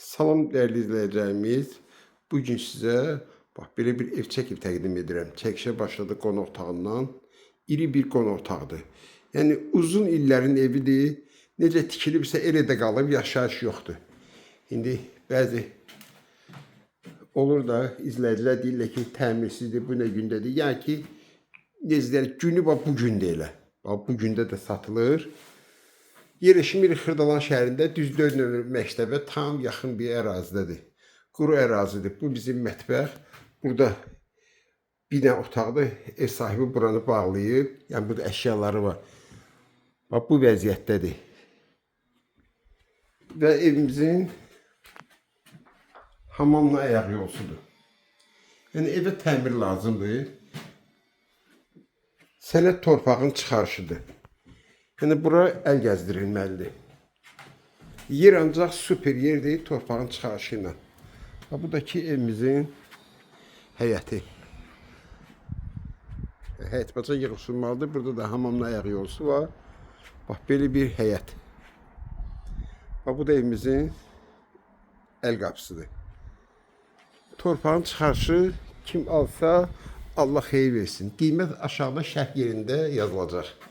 Salam değerli izleyicilerimiz. Bugün size bak böyle bir ev çekip təqdim edirəm. Çəkişə başladı qonaq otağından. İri bir qonaq otağıdır. Yəni uzun illərin evidir. Necə tikilibsə elə də qalıb, yaşayış yoxdur. İndi bəzi olur da izləyicilər deyirlər ki, təmirsizdir, bu nə gündədir. Yəni ki, necə günü bax bu gündə elə. Bax bu gündə də satılır. Yerleşimi Xırdalan şəhərində düz 4 nömrə məktəbə tam yaxın bir ərazidədir. Quru ərazidir. Bu bizim mətbəx. Burada bir dənə otaqdır. Ev sahibi buranı bağlayıb. Yəni burada əşyaları var. Bax bu vəziyyətdədir. Və evimizin hamamla ayaq yolsudur. Yəni evə təmir lazımdır. Sənət torpağın çıxarışıdır. Yəni bura əl gəzdirilməlidir. Yer ancaq super yerdir torpağın çıxarışı ilə. Buradakı evimizin həyəti. Həyət baca yığışdırmalıdır. Burada da hamamla ayaq yolusu var. Bax belə bir həyət. Bax bu da evimizin əl qapısıdır. Torpağın çıxarışı kim alsa Allah xeyir versin. Qiymət aşağıda şərh yerində yazılacaq.